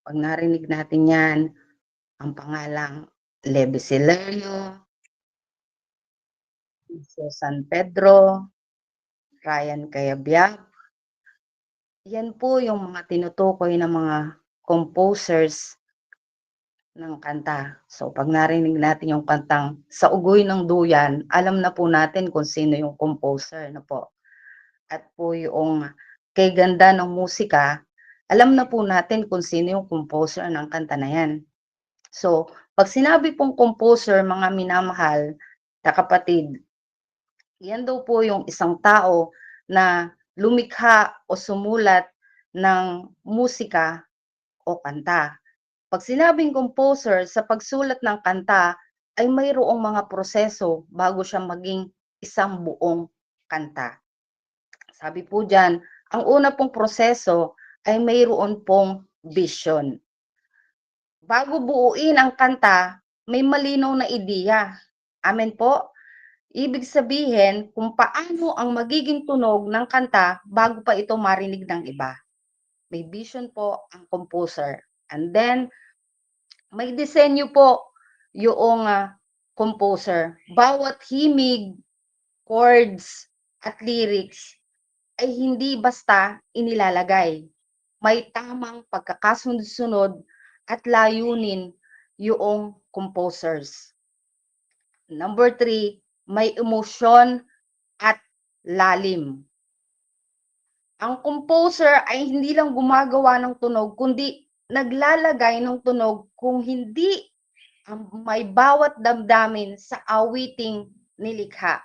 'Pag narinig natin 'yan, ang pangalang Levi Celerio, Jose San Pedro, Ryan Cayabyab, 'yan po yung mga tinutukoy na mga composers ng kanta. So 'pag narinig natin yung kantang Sa Ugoy ng Duyan, alam na po natin kung sino yung composer, ano po. At po yung Kay Ganda ng Musika, alam na po natin kung sino yung composer ng kanta na 'yan. So 'pag sinabi pong composer, mga minamahal na kapatid, 'yan daw po yung isang tao na lumikha o sumulat ng musika o kanta. 'Pag sinabing composer, sa pagsulat ng kanta ay mayroong mga proseso bago siya maging isang buong kanta. Sabi po diyan, ang una pong proseso ay mayroon pong vision. Bago buuin ang kanta, may malinaw na ideya. Amen po? Ibig sabihin kung paano ang magiging tunog ng kanta bago pa ito marinig ng iba. May vision po ang composer. And then, may disenyo po yung composer. Bawat himig, chords, at lyrics ay hindi basta inilalagay. May tamang pagkakasunod-sunod at layunin yung composers. Number 3, may emosyon at lalim. Ang composer ay hindi lang gumagawa ng tunog, kundi naglalagay ng tunog kung hindi may bawat damdamin sa awiting nilikha.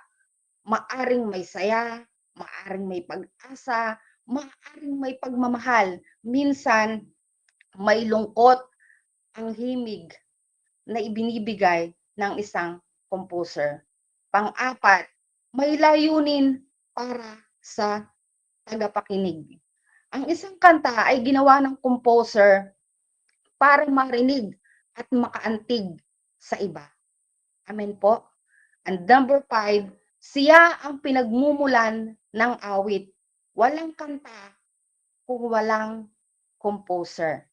Maaring may saya, maaring may pag-asa, maaring may pagmamahal. Minsan, may lungkot ang himig na ibinibigay ng isang composer. Pang-apat, may layunin para sa tagapakinig. Ang isang kanta ay ginawa ng composer para marinig at makaantig sa iba. Amen po? And number 5, siya ang pinagmumulan ng awit. Walang kanta kung walang composer.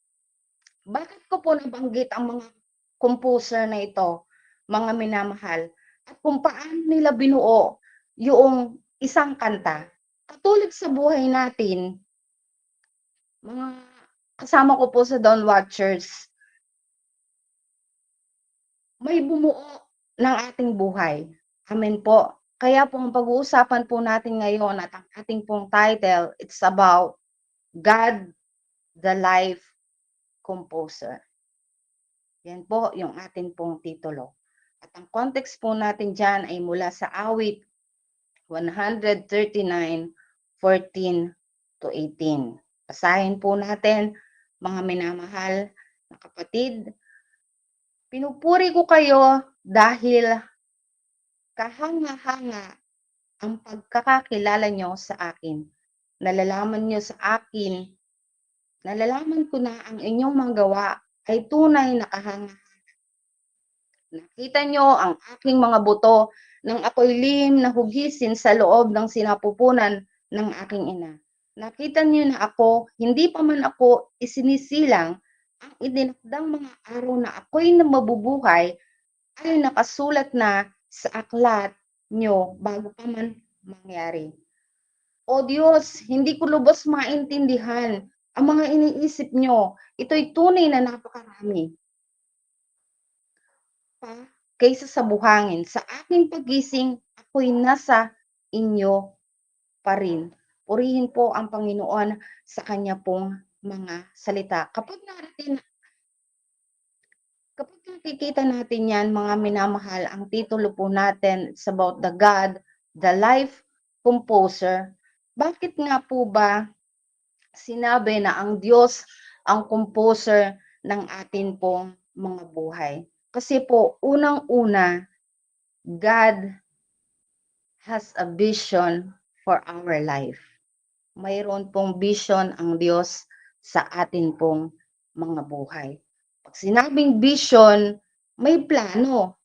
Bakit ko po nabanggit ang mga composer na ito, mga minamahal, at kung paano nila binuo yung isang kanta? Katulad sa buhay natin, mga kasama ko po sa Dawn Watchers, may bumuo ng ating buhay. Amen po. Kaya po ang pag-uusapan po natin ngayon at ang ating pong title, it's about God, the Life Composer. Yan po yung ating pong titulo. At ang context po natin dyan ay mula sa awit 139:14 to 18. Basahin po natin, mga minamahal na kapatid. Pinupuri ko kayo dahil kahanga-hanga ang pagkakakilala nyo sa akin. Nalalaman nyo sa akin, nalalaman ko na ang inyong mga gawa ay tunay na kahanga. Nakita nyo ang aking mga buto nang ako'y lihim na hugisin sa loob ng sinapupunan ng aking ina. Nakita nyo na ako, hindi pa man ako isinisilang, ang idinakdang mga araw na ako'y na mabubuhay ay nakasulat na sa aklat nyo bago pa man mangyari. O Diyos, hindi ko lubos maintindihan ang mga iniisip nyo. Ito'y tunay na napakarami pa kaysa sa buhangin. Sa aking pagising, ako'y nasa inyo pa rin. Purihin po ang Panginoon sa kanya pong mga salita. Kapag nakikita natin yan, mga minamahal, ang titulo po natin, it's about the God, the Life Composer. Bakit nga po ba sinabi na ang Diyos ang composer ng atin pong mga buhay? Kasi po, unang-una, God has a vision for our life. Mayroon pong vision ang Diyos sa atin pong mga buhay. Pag sinabing vision, may plano,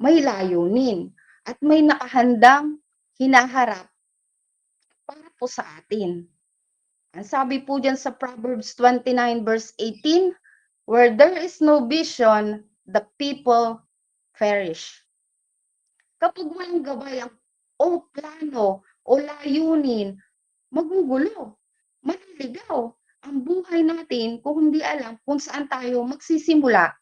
may layunin, at may nakahandang hinaharap para po sa atin. Ang sabi po dyan sa Proverbs 29 verse 18, Where there is no vision, the people perish. Kapag walang gabay o plano o layunin, magugulo, maliligaw ang buhay natin kung hindi alam kung saan tayo magsisimula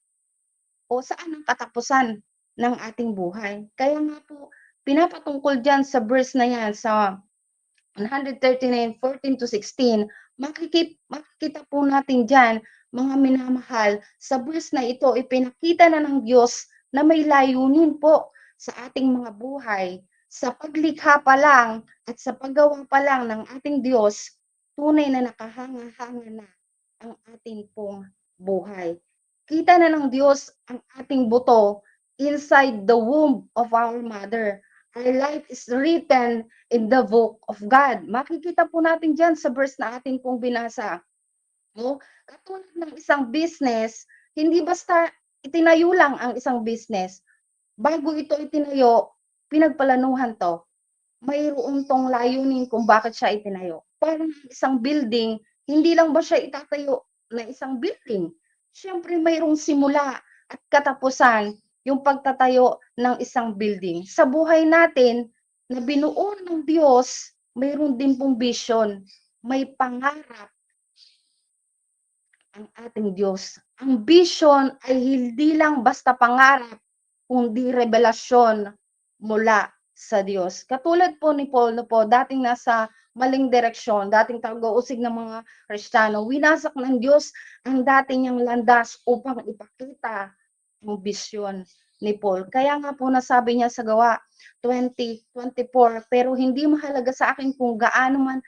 o saan ang katapusan ng ating buhay. Kaya nga po, pinapatungkol dyan sa verse na yan, sa 139:14 to 16, makikita po natin dyan, mga minamahal, sa verse na ito, ipinakita na ng Diyos na may layunin po sa ating mga buhay. Sa paglikha pa lang at sa paggawa pa lang ng ating Diyos, tunay na nakahanga-hanga na ang ating pong buhay. Kita na ng Diyos ang ating buto inside the womb of our mother. Our life is written in the book of God. Makikita po natin dyan sa verse na atin pong binasa. No? Katulad ng isang business, hindi basta itinayo lang ang isang business. Bago ito itinayo, pinagplanuhan to. Mayroon tong layunin kung bakit siya itinayo. Parang isang building, hindi lang ba siya itatayo na isang building? Siyempre mayroong simula at katapusan yung pagtatayo ng isang building. Sa buhay natin na binuo ng Diyos, mayroon din pong vision, may pangarap ang ating Diyos. Ang vision ay hindi lang basta pangarap, kundi revelasyon mula sa Diyos. Katulad po ni Paul, po, dating nasa maling direksyon, dating tagausig ng mga Kristiyano, winasak ng Diyos ang dating niyang landas upang ipakita ang bisyon ni Paul. Kaya nga po nasabi niya sa Gawa 20:24, pero hindi mahalaga sa akin kung gaano man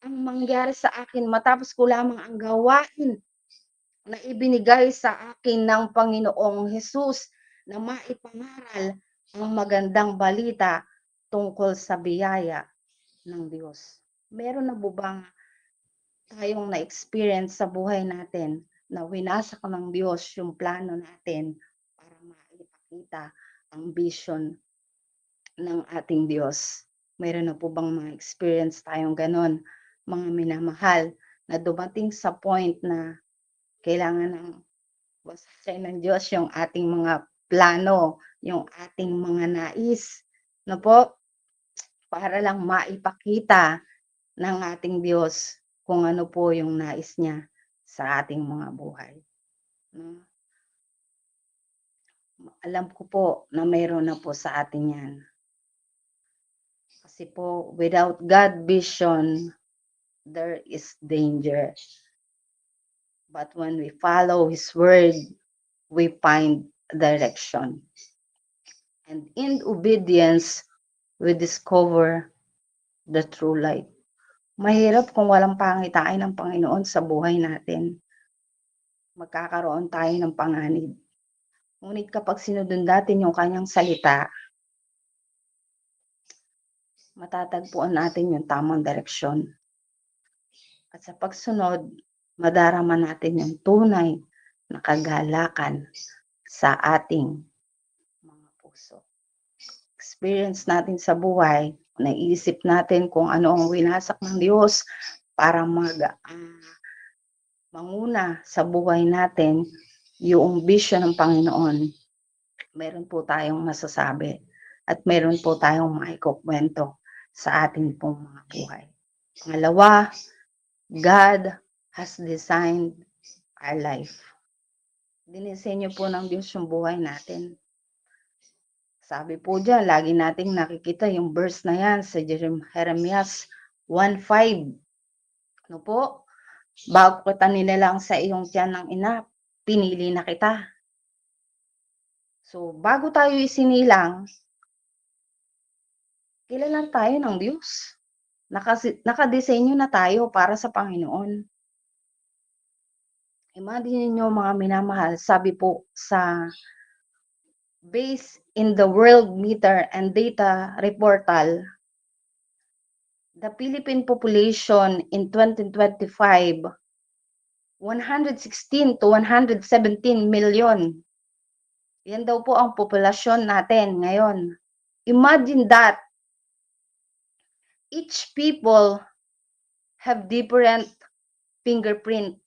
ang mangyari sa akin matapos ko lamang ang gawain na ibinigay sa akin ng Panginoong Hesus na maipangaral ang magandang balita tungkol sa biyaya ng Diyos. Meron na po bang tayong na-experience sa buhay natin na winasak ng Diyos yung plano natin para maipakita ang vision ng ating Diyos? Meron na po bang mga experience tayong ganon, mga minamahal, na dumating sa point na kailangan ng basahin ng Diyos yung ating mga plano, yung ating mga nais, no po, para lang maipakita ng ating Diyos kung ano po yung nais niya sa ating mga buhay. No? Alam ko po na mayroon na po sa atin yan. Kasi po, without God vision, there is danger. But when we follow His word, we find direction. And in obedience, we discover the true light. Mahirap kung walang pangitain ng Panginoon sa buhay natin. Magkakaroon tayo ng panganib. Ngunit kapag sinunod natin yung kanyang salita, matatagpuan natin yung tamang direksyon. At sa pagsunod, madarama natin yung tunay na kagalakan sa ating mga puso. Experience natin sa buhay, naisip natin kung ano ang winasak ng Diyos para manguna sa buhay natin, yung vision ng Panginoon, meron po tayong masasabi at meron po tayong maikukwento sa ating pong mga buhay. Pangalawa, God has designed our life. Dinisenyo po ng Diyos yung buhay natin. Sabi po dyan, lagi nating nakikita yung verse na yan sa Jeremias 1:5. Ano po? Bago kita nilalang sa iyong tiyan ng ina, pinili na kita. So, bago tayo isinilang, kilala tayo ng Diyos. Nakadesenyo na tayo para sa Panginoon. Imagine niyo mga minamahal, sabi po sa based in the World Meter and Data Reportal, the Philippine population in 2025, 116 to 117 million. Yan daw po ang populasyon natin ngayon. Imagine that each people have different fingerprint.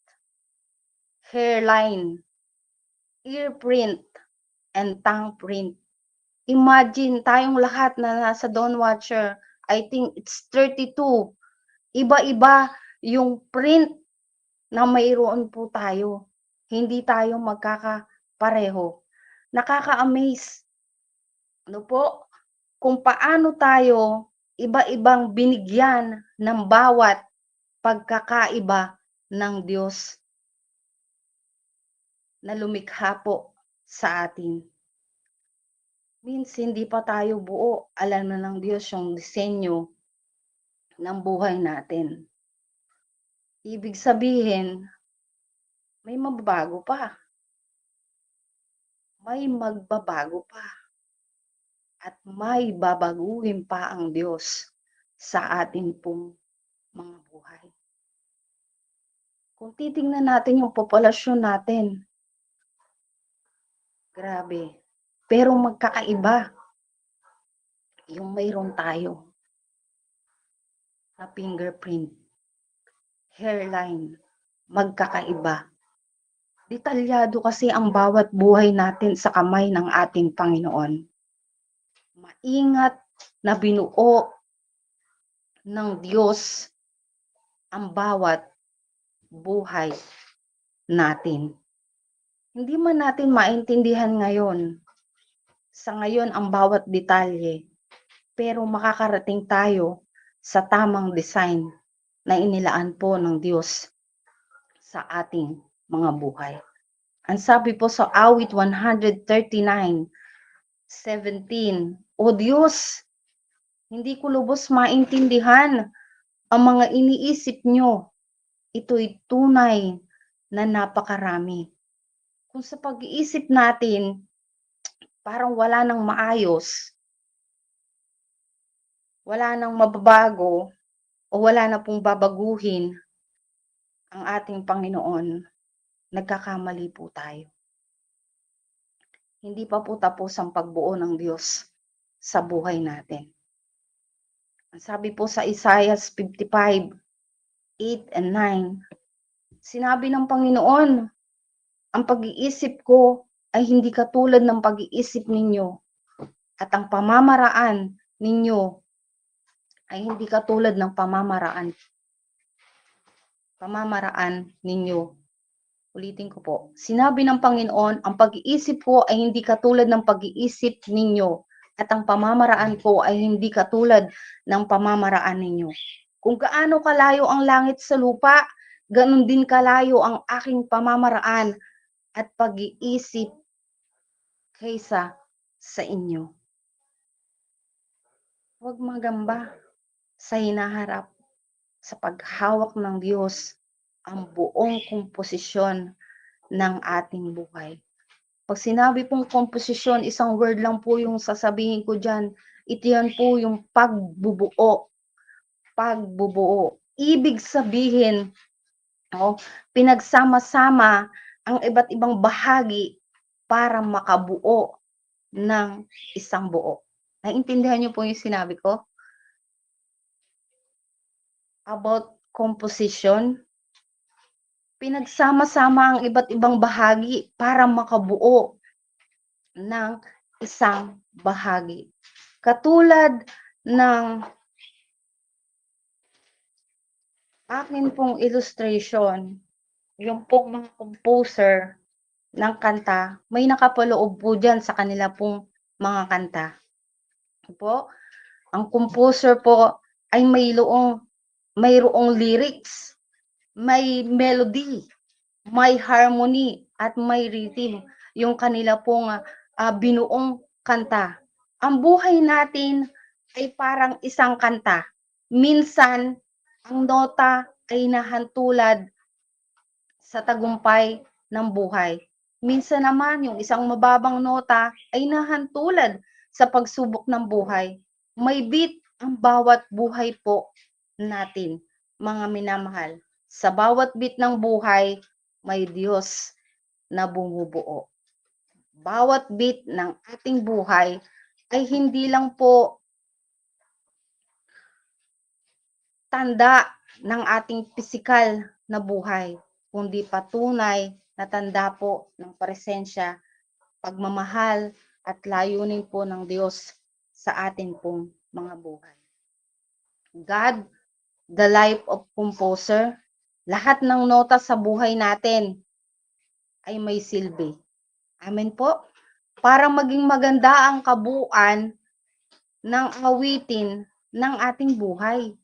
hairline, ear print, and tongue print. Imagine tayong lahat na nasa Dawn Watcher, I think it's 32. Iba-iba yung print na mayroon po tayo. Hindi tayo magkakapareho. Nakaka-amaze. Ano po? Kung paano tayo iba-ibang binigyan ng bawat pagkakaiba ng Diyos na lumikha po sa atin. Means hindi pa tayo buo, alam na ng Diyos yung disenyo ng buhay natin. Ibig sabihin, may mababago pa. May magbabago pa. At may babaguhin pa ang Diyos sa atin pong mga buhay. Kung titingnan natin yung populasyon natin, grabe. Pero magkakaiba yung mayroon tayo na fingerprint, hairline, magkakaiba. Detalyado kasi ang bawat buhay natin sa kamay ng ating Panginoon. Maingat na binuo ng Diyos ang bawat buhay natin. Hindi man natin maintindihan ngayon, sa ngayon ang bawat detalye, pero makakarating tayo sa tamang design na inilaan po ng Diyos sa ating mga buhay. Ang sabi po sa awit 139:17, O Diyos, hindi ko lubos maintindihan ang mga iniisip nyo. Ito'y tunay na napakarami. Kung sa pag-iisip natin, parang wala nang maayos, wala nang mababago, o wala na pong babaguhin ang ating Panginoon, nagkakamali po tayo. Hindi pa po tapos ang pagbuo ng Diyos sa buhay natin. Ang sabi po sa Isaiah 55:8 and 9, sinabi ng Panginoon, ang pag-iisip ko ay hindi katulad ng pag-iisip ninyo at ang pamamaraan ninyo ay hindi katulad ng pamamaraan ninyo. Ulitin ko po. Sinabi ng Panginoon, ang pag-iisip ko ay hindi katulad ng pag-iisip ninyo at ang pamamaraan ko ay hindi katulad ng pamamaraan ninyo. Kung gaano kalayo ang langit sa lupa, ganun din kalayo ang aking pamamaraan at pag-iisip kaysa sa inyo. Huwag magamba sa hinaharap sa paghawak ng Diyos ang buong komposisyon ng ating buhay. Pag sinabi pong komposisyon, isang word lang po yung sasabihin ko dyan. Ito yan po yung pagbubuo. Pagbubuo. Ibig sabihin, pinagsama-sama ang iba't ibang bahagi para makabuo ng isang buo. Naintindihan niyo po yung sinabi ko? About composition, pinagsama-sama ang iba't ibang bahagi para makabuo ng isang bahagi. Katulad ng akin pong illustration, yung pong mga composer ng kanta, may nakapaloob po dyan sa kanila pong mga kanta. Po, ang composer po ay mayroong lyrics, may melody, may harmony, at may rhythm, yung kanila pong binuong kanta. Ang buhay natin ay parang isang kanta. Minsan, ang nota ay nahantulad sa tagumpay ng buhay. Minsan naman, yung isang mababang nota ay nahantulad sa pagsubok ng buhay. May beat ang bawat buhay po natin, mga minamahal. Sa bawat beat ng buhay, may Diyos na bumubuo. Bawat beat ng ating buhay ay hindi lang po tanda ng ating pisikal na buhay, kundi patunay na tanda po ng presensya, pagmamahal at layunin po ng Diyos sa atin pong mga buhay. God, the life of composer, lahat ng nota sa buhay natin ay may silbi. Amen po. Para maging maganda ang kabuuan ng awitin ng ating buhay.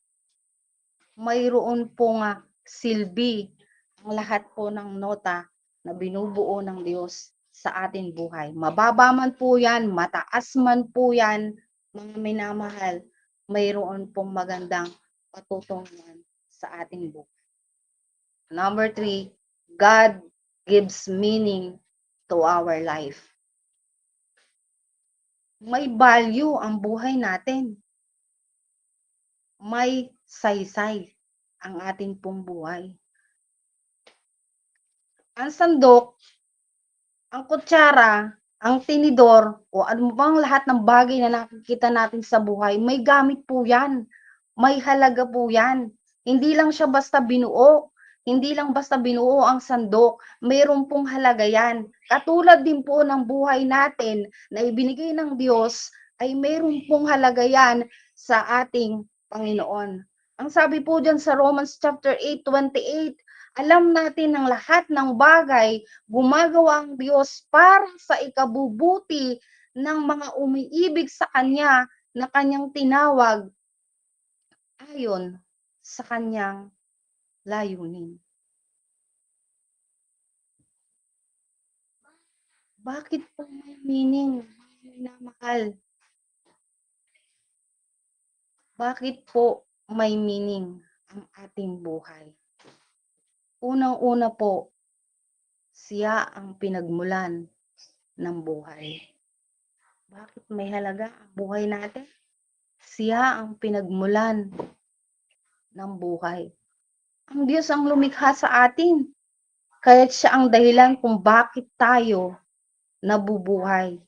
Mayroon pong silbi ang lahat po ng nota na binubuo ng Diyos sa ating buhay. Mababa man po yan, mataas man po yan, mga minamahal, mayroon pong magandang patutunguhan sa ating buhay. Number 3, God gives meaning to our life. May value ang buhay natin. May saysay ang ating pong buhay. Ang sandok, ang kutsara, ang tinidor, o ano bang lahat ng bagay na nakikita natin sa buhay, may gamit po yan. May halaga po yan. Hindi lang siya basta binuo. Hindi lang basta binuo ang sandok. Mayroon pong halaga yan. Katulad din po ng buhay natin na ibinigay ng Diyos, ay mayroon pong halaga yan sa ating Panginoon. Ang sabi po dyan sa Romans chapter 8:28, alam natin ng lahat ng bagay gumagawa ang Diyos para sa ikabubuti ng mga umiibig sa Kanya na Kanyang tinawag ayon sa Kanyang layunin. Bakit po may meaning, mga minamahal? Bakit po may meaning ang ating buhay? Unang-una po, siya ang pinagmulan ng buhay. Bakit may halaga ang buhay natin? Siya ang pinagmulan ng buhay. Ang Diyos ang lumikha sa atin. Kaya't siya ang dahilan kung bakit tayo nabubuhay.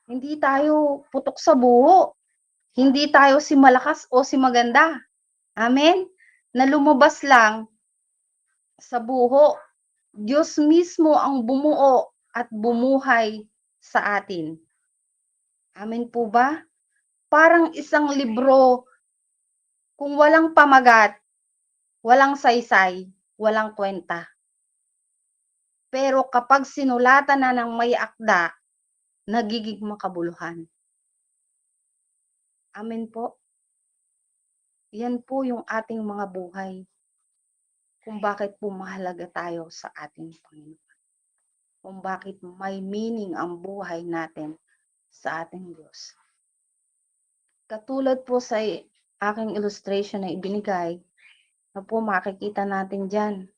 Hindi tayo putok sa buho. Hindi tayo si malakas o si maganda. Amen? Na lumabas lang sa buho. Diyos mismo ang bumuo at bumuhay sa atin. Amen po ba? Parang isang libro, kung walang pamagat, walang saysay, walang kwenta. Pero kapag sinulatan na ng may akda, nagiging makabuluhan. Amen po. Yan po yung ating mga buhay. Kung bakit po mahalaga tayo sa ating Panginoon. Kung bakit may meaning ang buhay natin sa ating Diyos. Katulad po sa aking illustration na ibinigay, na po makikita natin dyan,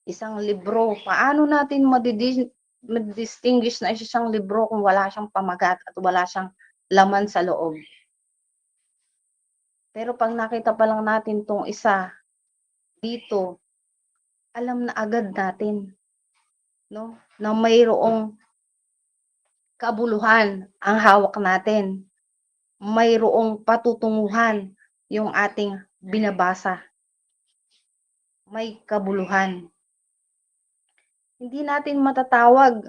isang libro. Paano natin madistinguish na isang libro kung wala siyang pamagat at wala siyang laman sa loob? Pero pag nakita pa lang natin tong isa dito, alam na agad natin, no, na mayroong kabuluhan ang hawak natin. Mayroong patutunguhan yung ating binabasa. May kabuluhan. Hindi natin matatawag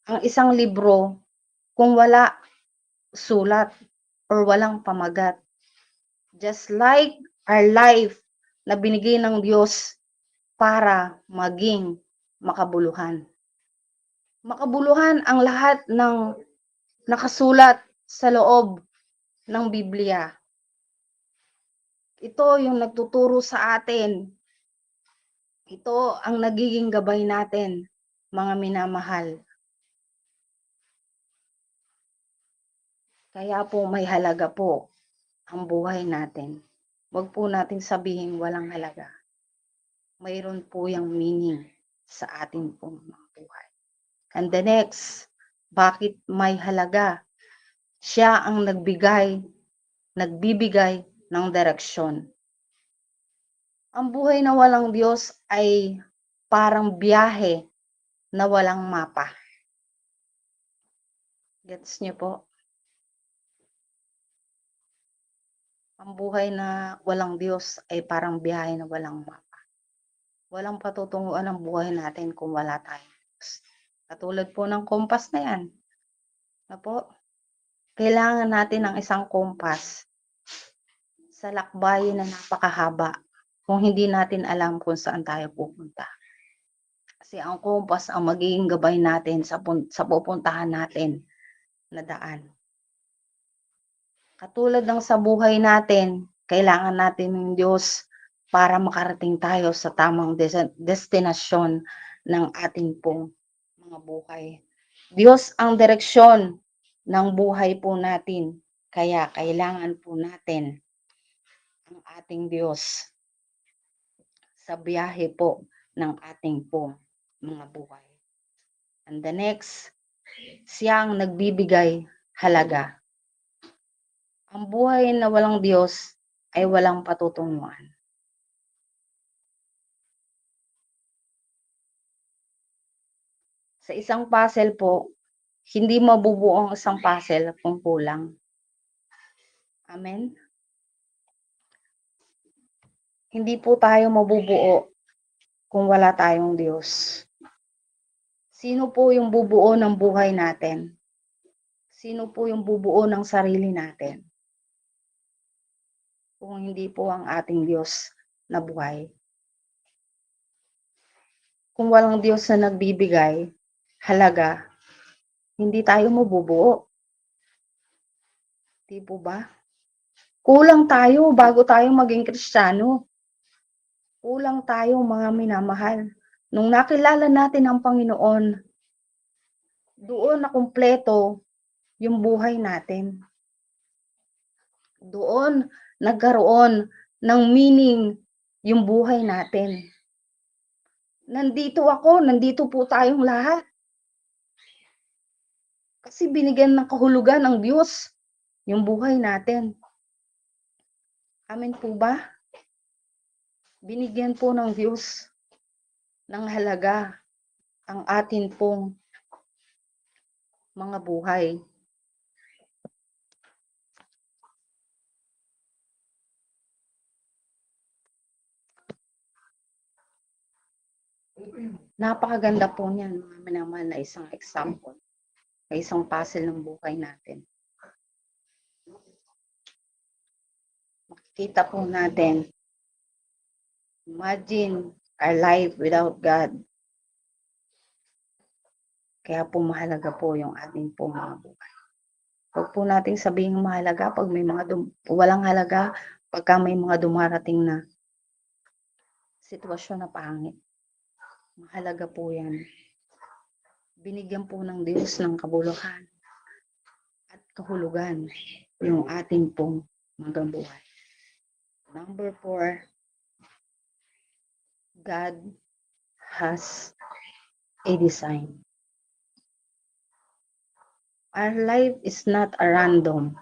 ang isang libro kung wala sulat or walang pamagat. Just like our life na binigay ng Diyos para maging makabuluhan. Makabuluhan ang lahat ng nakasulat sa loob ng Biblia. Ito yung nagtuturo sa atin. Ito ang nagiging gabay natin, mga minamahal. Kaya po may halaga po ang buhay natin. Huwag po natin sabihin walang halaga. Mayroon po yung meaning sa ating pong mga buhay. And the next, bakit may halaga? Siya ang nagbibigay ng direksyon. Ang buhay na walang Diyos ay parang biyahe na walang mapa. Gets niyo po? Ang buhay na walang Diyos ay parang biyahe na walang mapa. Walang patutunguhan ang buhay natin kung wala tayong Diyos. Katulad po ng kompas na 'yan, na po, kailangan natin ng isang kompas sa lakbayin na napakahaba kung hindi natin alam kung saan tayo pupunta. Kasi ang kompas ang magiging gabay natin sa pupuntahan natin na daan. Katulad ng sa buhay natin, kailangan natin ng Diyos para makarating tayo sa tamang destinasyon ng ating pong mga buhay. Diyos ang direksyon ng buhay po natin, kaya kailangan po natin ang ating Diyos sa biyahe po ng ating pong mga buhay. And the next, siya ang nagbibigay halaga. Ang buhay na walang Diyos ay walang patutunguhan. Sa isang puzzle po, hindi mabubuo ang isang puzzle kung kulang. Amen? Hindi po tayo mabubuo kung wala tayong Diyos. Sino po yung bubuo ng buhay natin? Sino po yung bubuo ng sarili natin? Kung hindi po ang ating Diyos na buhay. Kung walang Diyos na nagbibigay halaga, hindi tayo mabubuo. Di po ba? Kulang tayo bago tayo maging Kristiyano. Kulang tayo mga minamahal. Nung nakilala natin ang Panginoon, doon na kumpleto yung buhay natin. Doon nagkaroon ng meaning yung buhay natin. Nandito po tayong lahat. Kasi binigyan ng kahulugan ng Diyos yung buhay natin. Amen po ba? Binigyan po ng Diyos ng halaga ang atin pong mga buhay. Napakaganda po niyan, mga minamahal, na isang example, na isang puzzle ng buhay natin. Makikita po natin, imagine our life without God. Kaya po mahalaga po yung ating po mga buhay. Huwag po nating sabihin mahalaga pag may mga walang halaga pagka may mga dumarating na sitwasyon na pangit. Mahalaga po yan. Binigyan po ng Diyos ng kabuluhan at kahulugan yung ating pong mga buhay. Number 4, God has a design. Our life is not a random.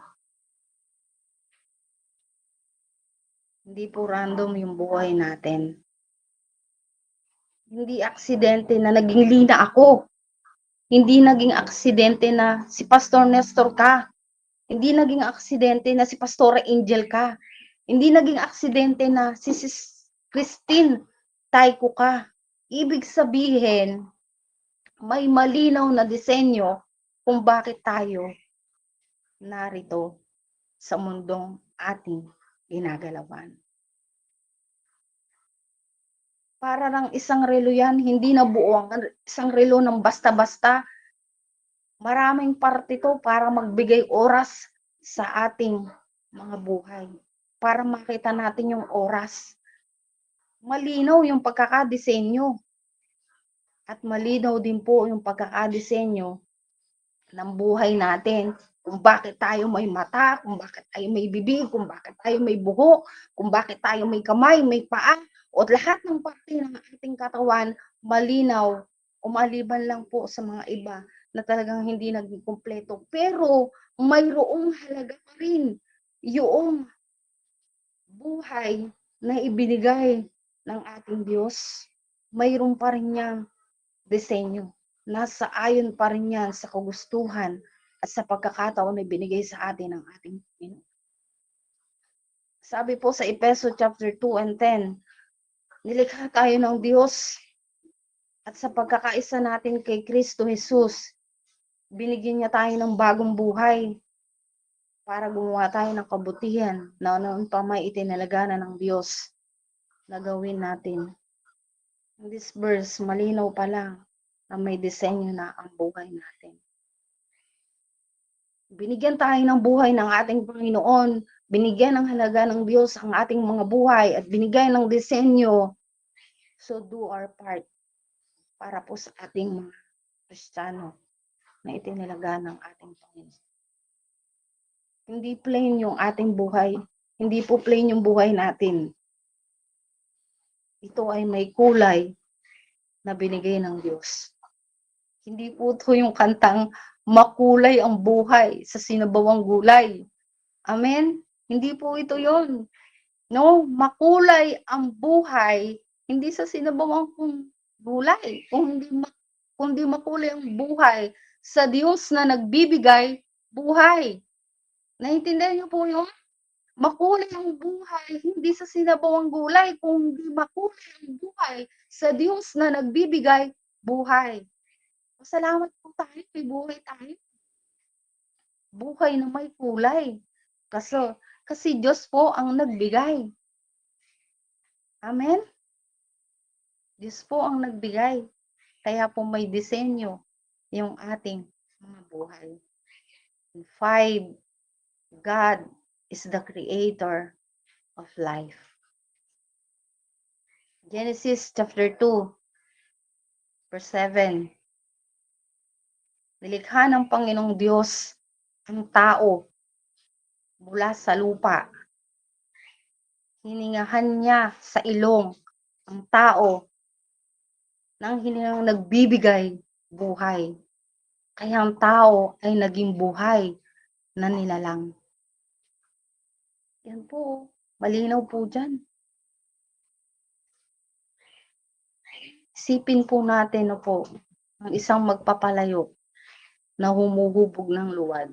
Hindi po random yung buhay natin. Hindi aksidente na naging Lina ako. Hindi naging aksidente na si Pastor Nestor ka. Hindi naging aksidente na si Pastora Angel ka. Hindi naging aksidente na si Christine Taiko ka. Ibig sabihin, may malinaw na disenyo kung bakit tayo narito sa mundong ating ginagalawan. Para lang isang relo yan, hindi nabuo ang isang relo ng basta-basta. Maraming parte to para magbigay oras sa ating mga buhay. Para makita natin yung oras. Malinaw yung pagkakadisenyo. At malinaw din po yung pagkakadisenyo ng buhay natin. Kung bakit tayo may mata, kung bakit tayo may bibig, kung bakit tayo may buhok, kung bakit tayo may kamay, may paa, o lahat ng parte ng ating katawan, malinaw, o maliban lang po sa mga iba na talagang hindi naging kumpleto. Pero mayroong halaga pa rin yung buhay na ibinigay ng ating Diyos. Mayroon pa rin niyang disenyo. Nasa ayon pa rin yan sa kagustuhan at sa pagkakataon na binigay sa atin ng ating Panginoon. Sabi po sa Efeso chapter 2 and 10, Nilikha tayo ng Diyos at sa pagkakaisa natin kay Kristo Jesus, binigyan niya tayo ng bagong buhay para gumawa tayo ng kabutihan na noon pa may itinalagana ng Diyos na gawin natin. In this verse, malinaw pa lang na may disenyo na ang buhay natin. Binigyan tayo ng buhay ng ating Panginoon. Binigyan ng halaga ng Diyos ang ating mga buhay at binigyan ng disenyo. So do our part para po sa ating mga Kristiyano na itinilaga ng ating Panginoon. Hindi plain yung ating buhay. Hindi po plain yung buhay natin. Ito ay may kulay na binigay ng Diyos. Hindi po ito yung kantang makulay ang buhay sa sinabawang gulay. Amen? Hindi po ito yon. No, makulay ang buhay, hindi sa sinabawang gulay. Kundi makulay ang buhay sa Diyos na nagbibigay buhay. Naintindihan niyo po yun? Makulay ang buhay, hindi sa sinabawang gulay, kundi makulay ang buhay sa Diyos na nagbibigay buhay. Salamat po tayo, may buhay tayo. Buhay na may kulay. Kasi Diyos po ang nagbigay. Amen? Diyos po ang nagbigay. Kaya po may disenyo yung ating mga buhay. 5, God is the creator of life. Genesis chapter 2, verse 7. Nilikha ng Panginoong Diyos ang tao mula sa lupa. Hiningahan niya sa ilong ang tao nang hiningang nagbibigay buhay. Kaya ang tao ay naging buhay na nilalang. Yan po, malinaw po dyan. Isipin po natin po, ang isang magpapalayo na humuhubog ng luwad.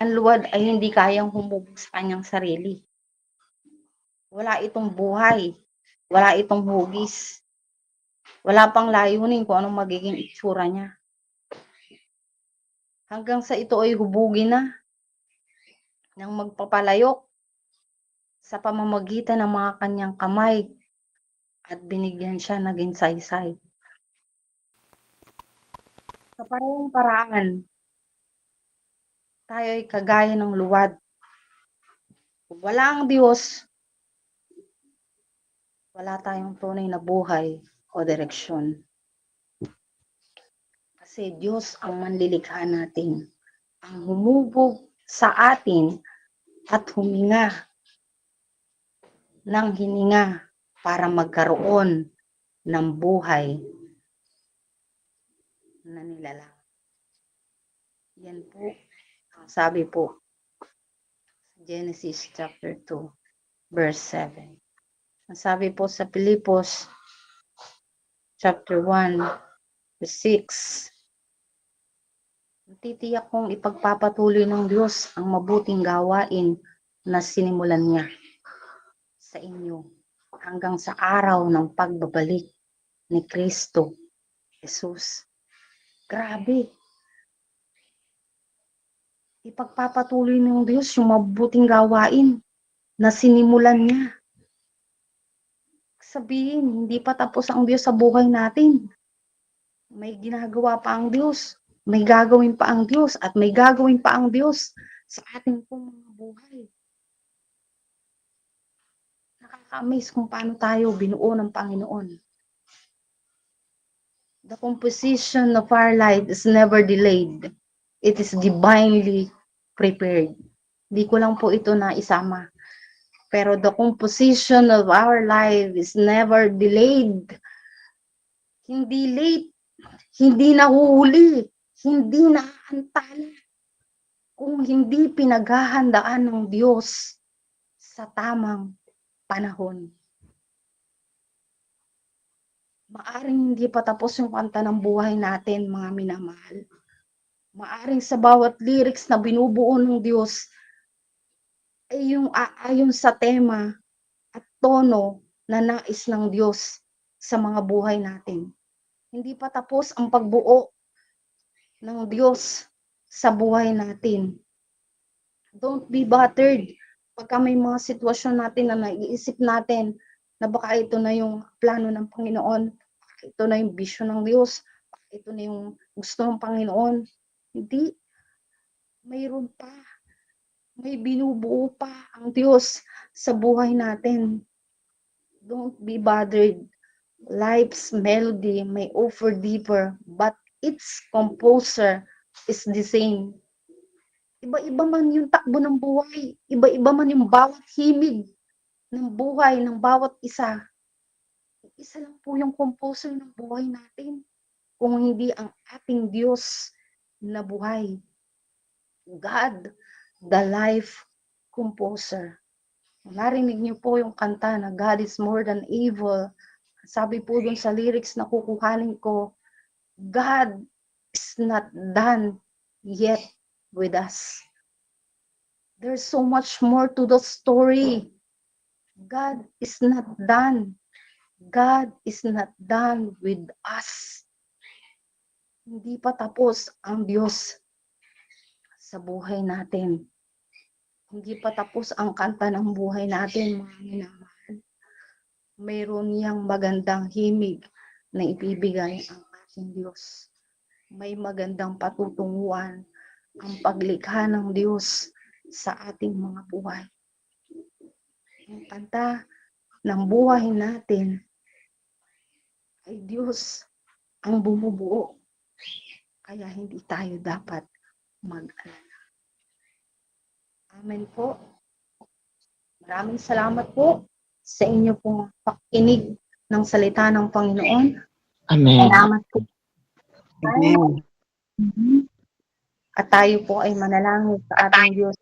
Ang luwad ay hindi kayang humubog sa kanyang sarili. Wala itong buhay. Wala itong hugis. Wala pang layunin kung anong magiging itsura niya. Hanggang sa ito ay hubugin na ng magpapalayok sa pamamagitan ng mga kanyang kamay at binigyan siya naging saysay. Sa parehong paraan, tayo ay kagaya ng luwad. Kung wala ang Diyos, wala tayong tunay na buhay o direksyon. Kasi Diyos ang manlilikha natin, ang humubog sa atin at huminga ng hininga para magkaroon ng buhay na nilalang. Yan po ang sabi po Genesis chapter 2 verse 7. Ang sabi po sa Pilipos chapter 1 verse 6. Titiyak kong ipagpapatuloy ng Diyos ang mabuting gawain na sinimulan niya sa inyo hanggang sa araw ng pagbabalik ni Kristo Jesus. Grabe. Ipagpapatuloy ng Diyos yung mabuting gawain na sinimulan niya. Sabihin, hindi pa tapos ang Diyos sa buhay natin. May ginagawa pa ang Diyos. May gagawin pa ang Diyos at may gagawin pa ang Diyos sa ating pong mga buhay. Nakaka-amaze kung paano tayo binuo ng Panginoon. The composition of our life is never delayed. It is divinely prepared. Di ko lang po ito na isama. Pero the composition of our life is never delayed. Hindi late. Hindi nahuhuli. Hindi naaantala. Kung hindi pinaghahandaan ng Diyos sa tamang panahon. Maaring hindi pa tapos yung kanta ng buhay natin, mga minamahal. Maaring sa bawat lyrics na binubuo ng Diyos, ay yung aayon sa tema at tono na nais ng Diyos sa mga buhay natin. Hindi pa tapos ang pagbuo ng Diyos sa buhay natin. Don't be bothered pagka may mga sitwasyon natin na naiisip natin na baka ito na yung plano ng Panginoon, baka ito na yung vision ng Diyos, baka ito na yung gusto ng Panginoon. Hindi, mayroon pa. May binubuo pa ang Diyos sa buhay natin. Don't be bothered. Life's melody may offer deeper, but its composer is the same. Iba-iba man yung takbo ng buhay, iba-iba man yung bawat himig ng buhay ng bawat isa. Isa lang po yung composer ng buhay natin, kung hindi ang ating Diyos na buhay. God, the life composer. Narinig niyo po yung kanta na God is more than evil. Sabi po dun sa lyrics na kukuhanin ko, God is not done yet with us. There's so much more to the story. God is not done. God is not done with us. Hindi pa tapos ang Diyos sa buhay natin. Hindi pa tapos ang kanta ng buhay natin, mga minamahal. Mayroon niyang magandang himig na ibibigay ang ating Diyos. May magandang patutunguhan ang paglikha ng Diyos sa ating mga buhay. Ang kanta ng buhay natin ay Diyos ang bumubuo. Kaya hindi tayo dapat mag-alala. Amen po. Maraming salamat po sa inyo pong pakikinig ng salita ng Panginoon. Amen. Salamat po. Amen. At tayo po ay manalangin sa ating Diyos.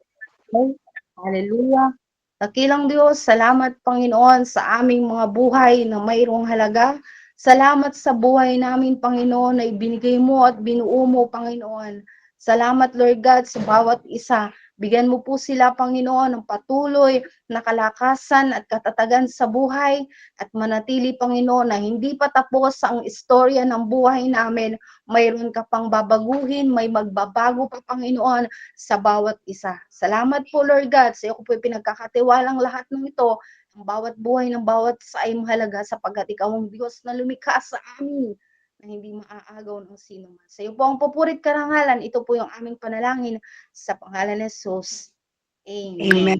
Hallelujah. Dakilang Diyos, salamat Panginoon sa aming mga buhay na mayroong halaga. Salamat sa buhay namin, Panginoon, na ibinigay mo at binuo mo, Panginoon. Salamat, Lord God, sa bawat isa. Bigyan mo po sila, Panginoon, ng patuloy na kalakasan at katatagan sa buhay at manatili, Panginoon, na hindi pa tapos ang istorya ng buhay namin. Mayroon ka pang babaguhin, may magbabago pa, Panginoon, sa bawat isa. Salamat po, Lord God, sa iyo ko po pinagkakatiwalang lahat ng ito. Ang bawat buhay ng bawat isa ay mahalaga sapagkat ikaw ang Diyos na lumikha sa amin na hindi maaagaw ng sino man. Sa iyo po ang pupurit karangalan. Ito po yung aming panalangin sa pangalan ni Jesus. Amen. Amen.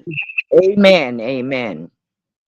Amen. Amen.